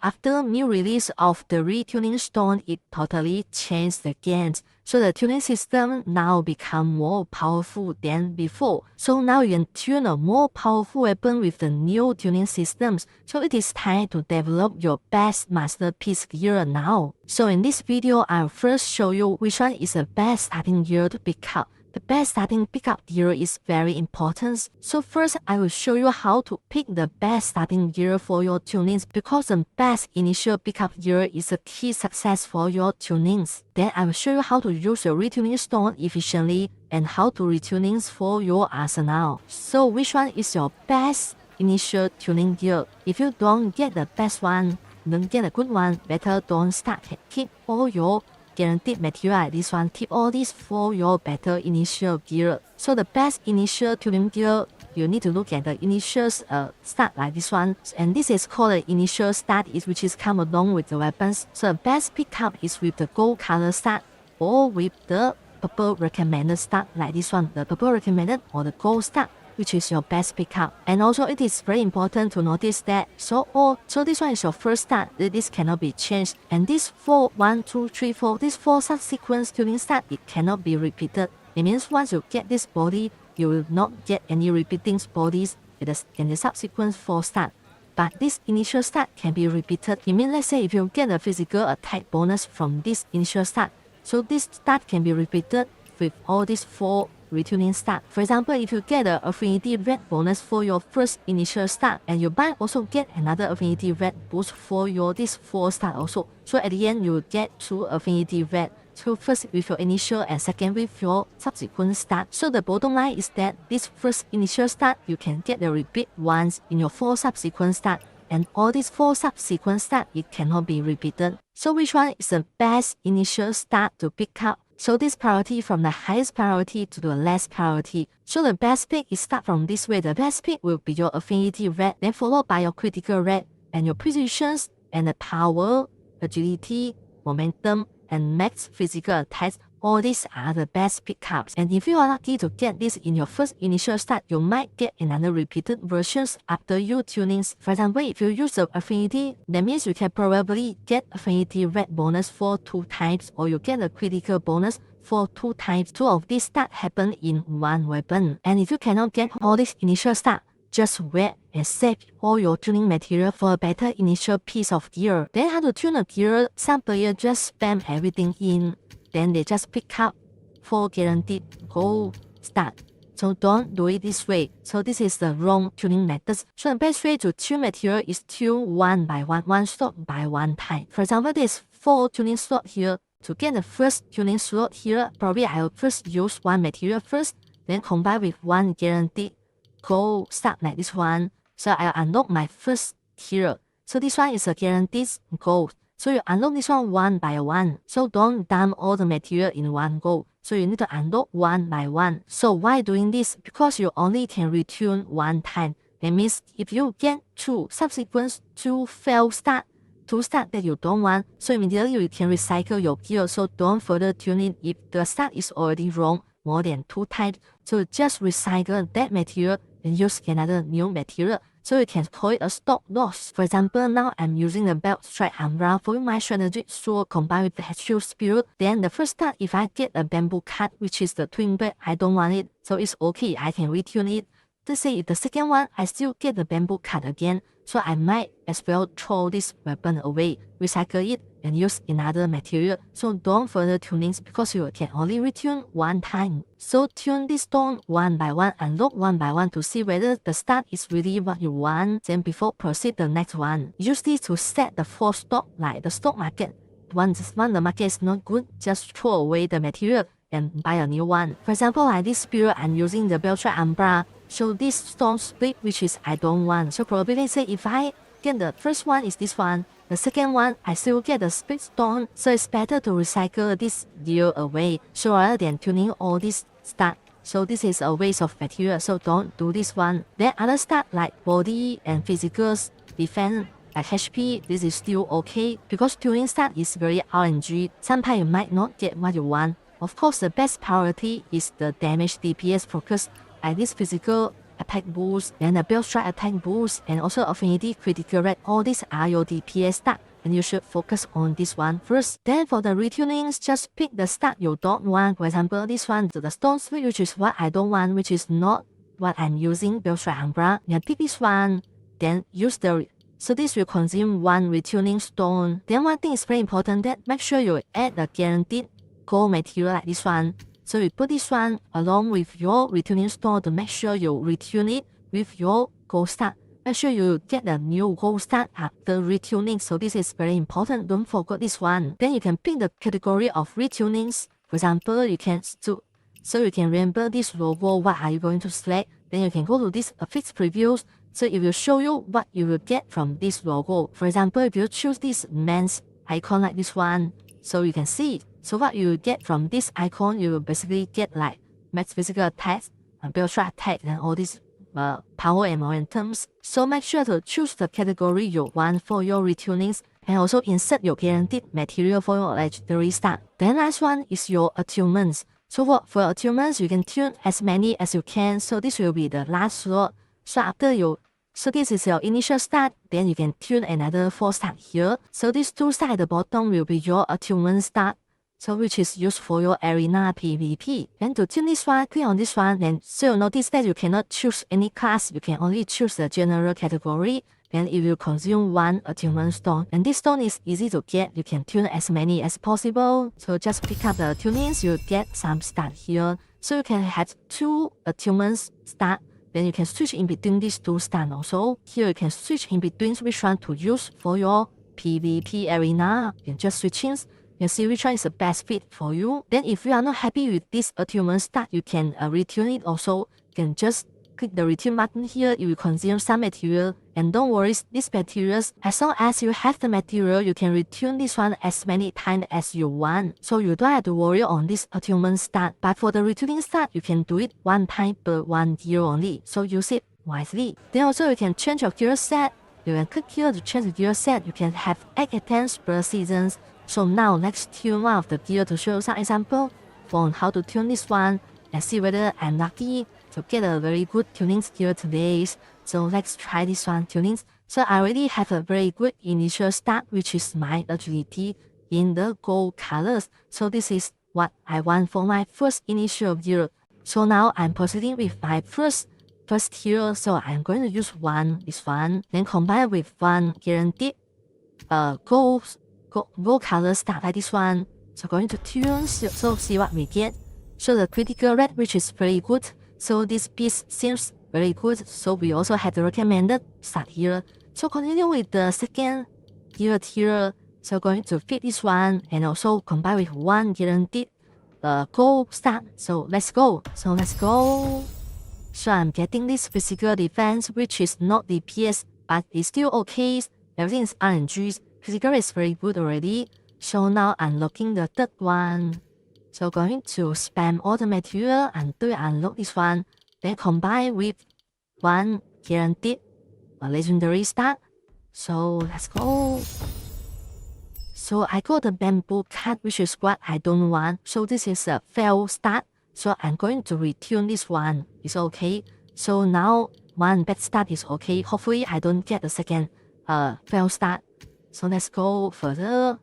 after new release of the retuning stone, it totally changed the games. So the tuning system now become more powerful than before. So now you can tune a more powerful weapon with the new tuning systems. So it is time to develop your best masterpiece gear now. So in this video, I'll first show you which one is the best starting gear to pick up. The best starting pickup gear is very important. So first, I will show you how to pick the best starting gear for your tunings, because the best initial pickup gear is a key success for your tunings. Then I will show you how to use your retuning stone efficiently and how to retunings for your arsenal. So which one is your best initial tuning gear? If you don't get the best one, don't get a good one, better don't start. Keep all your guaranteed material like this one. Keep all this for your better initial gear. So the best initial tuning gear, you need to look at the initial start like this one, and this is called the initial start, which is come along with the weapons. So the best pickup is with the gold color start or with the purple recommended start like this one, the purple recommended or the gold start, which is your best pickup. And also it is very important to notice that so this one is your first start, this cannot be changed. And this 4, 1, 2, 3, 4, this 4 subsequent tuning start, it cannot be repeated. It means once you get this body, you will not get any repeating bodies in the subsequent 4 start. But this initial start can be repeated. It means, let's say if you get a physical attack bonus from this initial start, so this start can be repeated with all these 4 retuning start. For example, if you get an affinity red bonus for your first initial start, and you might also get another affinity red boost for your this 4 start also. So at the end, you will get 2 affinity red. So first with your initial and second with your subsequent start. So the bottom line is that this first initial start, you can get the repeat once in your 4 subsequent start. And all these 4 subsequent start, it cannot be repeated. So which one is the best initial start to pick up? So this priority from the highest priority to the less priority. So the best pick is start from this way. The best pick will be your affinity red, then followed by your critical red, and your precisions, and the power, agility, momentum, and max physical attacks. All these are the best pickups. And if you are lucky to get this in your first initial start, you might get another repeated versions after your tunings. For example, if you use the affinity, that means you can probably get affinity red bonus for 2 times, or you get a critical bonus for 2 times. 2 of these start happen in one weapon. And if you cannot get all this initial start, just wait and save all your tuning material for a better initial piece of gear. Then how to tune a gear, some players just spam everything in, then they just pick up 4 guaranteed gold start. So don't do it this way. So this is the wrong tuning methods. So the best way to tune material is tune one by one slot by one time. For example, there's 4 tuning slot here. To get the first tuning slot here, probably I will first use 1 material first, then combine with 1 guaranteed gold start like this one. So I'll unlock my first here. So this one is a guaranteed gold. So you unlock this one by one. So don't dump all the material in one go. So you need to unlock one by one. So why doing this? Because you only can retune 1 time. That means if you get 2 subsequent 2 failed start, 2 start that you don't want, so immediately you can recycle your gear. So don't further tune it if the start is already wrong more than 2 times. So just recycle that material and use another new material. So you can call it a stop loss. For example, now I'm using the belt strike umbrella for my strategic sword combined with the headshot spirit. Then the first start, if I get a bamboo cut, which is the twin blade, I don't want it. So it's okay, I can retune it. Let's say if the second one, I still get the bamboo cut again. So I might as well throw this weapon away, recycle it, and use another material. So don't further tunings because you can only retune 1 time. So tune this stone one by one, unlock one by one to see whether the start is really what you want. Then before proceed the next one. Use this to set the 4 stock like the stock market. Once the market is not good, just throw away the material and buy a new one. For example, like this spirit, I'm using the Beltrite Umbra. So this stone split, which is I don't want. So probably let's say if I get the first one is this one, the second one I still get the split stone. So it's better to recycle this gear away. So rather than tuning all this start. So this is a waste of material. So don't do this one. Then other start like body and physicals, defense, like HP, this is still okay because tuning start is very RNG. Sometimes you might not get what you want. Of course, the best priority is the damage DPS focus, like this physical attack boost, then a build strike attack boost, and also affinity critical rate. All these are your DPS stats, and you should focus on this one first. Then for the retunings, just pick the stat you don't want. For example, this one, the stone switch, which is what I don't want, which is not what I'm using, build strike Umbra. Yeah, pick this one, then use the so this will consume one retuning stone. Then one thing is very important, that make sure you add the guaranteed gold material like this one. So you put this one along with your retuning stone to make sure you retune it with your gold stat. Make sure you get the new gold stat after retuning. So this is very important. Don't forget this one. Then you can pick the category of retunings. For example, you can so you can remember this logo, what are you going to select. Then you can go to this fixed previews. So it will show you what you will get from this logo. For example, if you choose this man's icon like this one, so you can see it. So what you will get from this icon, you will basically get like max physical attacks, build strike attack, and all these power and momentums. So make sure to choose the category you want for your retunings, and also insert your guaranteed material for your legendary stat. Then last one is your attunements. So for attunements, you can tune as many as you can. So this will be the last slot. So this is your initial stat, then you can tune another 4 stat here. So these 2 stats at the bottom will be your attunement stat, so which is used for your arena PvP. Then to tune this one, click on this one, then so you'll notice that you cannot choose any class, you can only choose the general category. Then it will consume 1 attunement stone. And this stone is easy to get, you can tune as many as possible. So just pick up the tunings, you get some stat here. So you can have 2 attunements stat. Then you can switch in between these 2 stats also. Here you can switch in between which one to use for your PvP arena. You can just switch in. You can see which one is the best fit for you. Then if you are not happy with this attunement stat, you can retune it also. You can just click the retune button here. It will consume some material. And don't worry, these materials, as long as you have the material, you can retune this one as many times as you want. So you don't have to worry on this attunement stat. But for the retuning stat, you can do it 1 time per 1 year only. So use it wisely. Then also you can change your gear set. You can click here to change the gear set. You can have 8 items per season. So now let's tune one of the gear to show some example on how to tune this one and see whether I'm lucky to get a very good tuning gear today. So let's try this one tunings. So I already have a very good initial start, which is my agility in the gold colors. So this is what I want for my first initial gear. So now I'm proceeding with my first tier. So I'm going to use this one, then combine with 1 guaranteed gold color start like this one. So going to tune, so see what we get. So the critical rate, which is very good. So this piece seems very good. So we also have the recommended start here. So continue with the second gear tier. So going to fit this one and also combine with 1 guaranteed gold start. So let's go. So I'm getting this physical defense, which is not DPS, but it's still okay. Everything is RNG. Physical is very good already. So now unlocking the third one. So going to spam all the material until I unlock this one. Then combine with 1 guaranteed legendary start. So let's go. So I got the bamboo cut, which is what I don't want. So this is a fail start. So I'm going to retune this one. It's okay. So now 1 bad start is okay. Hopefully I don't get the second fail start. So let's go further.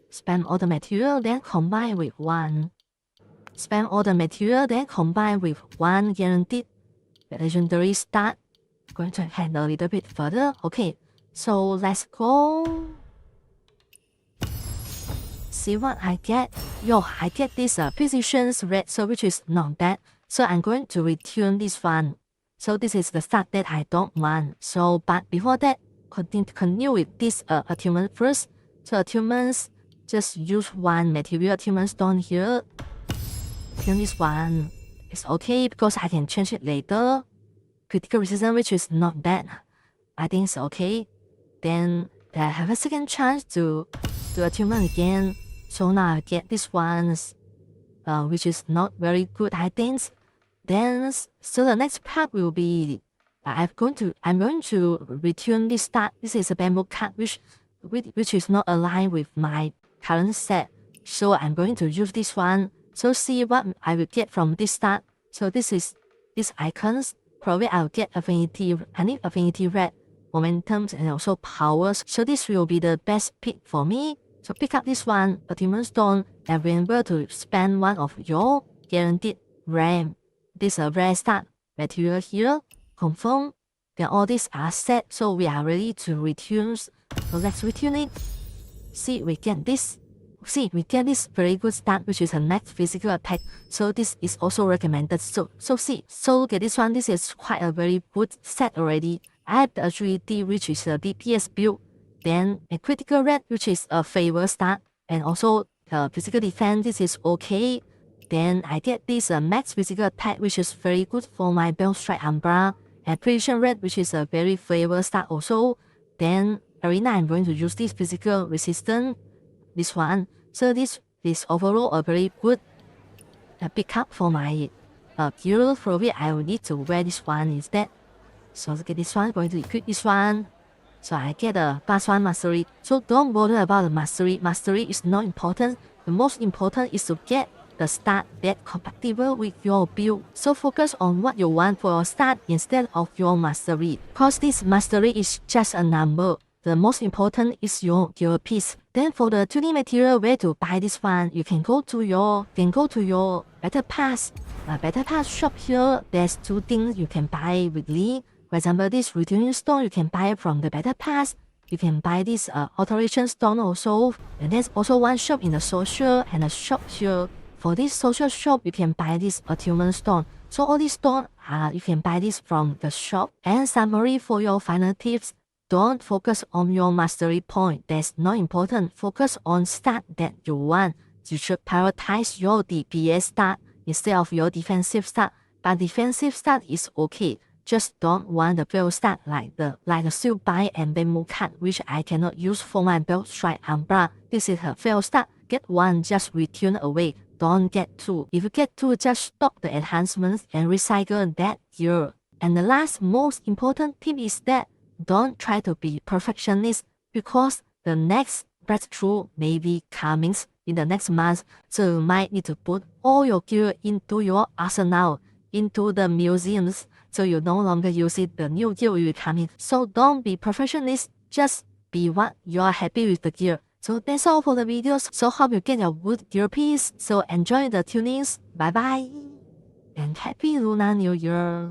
Spam all the material, then combine with 1. Spam all the material, then combine with 1 guaranteed legendary start. Going to head a little bit further. Okay, so let's go. See what I get. I get this Physician's Red, so which is not bad. So I'm going to retune this one. So this is the start that I don't want. So, but before that, continue with this attunement first. So attunements, just use 1 material attunement stone here. Tune this one. It's okay because I can change it later. Critical resistance, which is not bad. I think it's okay. Then I have a second chance to do attunement again. So now I get this ones, which is not very good, I think. Then so the next part will be I'm going to retune this start. This is a bamboo cut which is not aligned with my current set. So I'm going to use this one. So see what I will get from this start. So this is these icons. probably I'll get affinity, I need affinity red, momentum, and also powers. So this will be the best pick for me. So pick up this one, Attunement Stone, and remember to spend one of your guaranteed RAM. This is a rare start material here. Confirm. Then all these are set, so we are ready to retune. So let's retune it. See, we get this. See, we get this very good start, which is a next physical attack. So this is also recommended. So look at this one. This is quite a very good set already. I have the agility, which is a DPS build. Then a critical red, which is a favor start. And also physical defense, this is okay. Then I get this max physical attack, which is very good for my Belt Strike Umbra. And precision red, which is a very favor start also. Then arena, I'm going to use this physical resistance, this one. So this is overall a very good pickup for my hero. Probably I will need to wear this one instead. So look at this one, going to equip this one. So I get a +1 mastery. So don't bother about the mastery. Mastery is not important. The most important is to get the start that compatible with your build. So focus on what you want for your start instead of your mastery. Cause this mastery is just a number. The most important is your gear piece. Then for the tuning material, where to buy this one? You can go to your Battle Pass. Battle Pass shop here. There's two things you can buy weekly. For example, this retuning stone you can buy from the Battle Pass. You can buy this alteration stone also. And there's also one shop in the social and a shop here. For this social shop, you can buy this attunement stone. So all these stones, you can buy this from the shop. And summary for your final tips. Don't focus on your mastery point. That's not important. Focus on stat that you want. You should prioritize your DPS stat instead of your defensive stat. But defensive stat is okay. Just don't want the fail stat like the Shield Buy and Bamboo Cut, which I cannot use for my Belt Strike Umbra. This is a fail stat. Get one, just retune away. Don't get two. If you get two, just stop the enhancements and recycle that gear. And the last most important tip is that don't try to be perfectionist, because the next breakthrough may be coming in the next month. So you might need to put all your gear into your arsenal, into the museums, so you no longer use it. The new gear will be coming. So don't be perfectionist, just be what you are happy with the gear. So that's all for the videos. So hope you get your good gear piece. So enjoy the tunings. Bye bye. And happy Lunar New Year.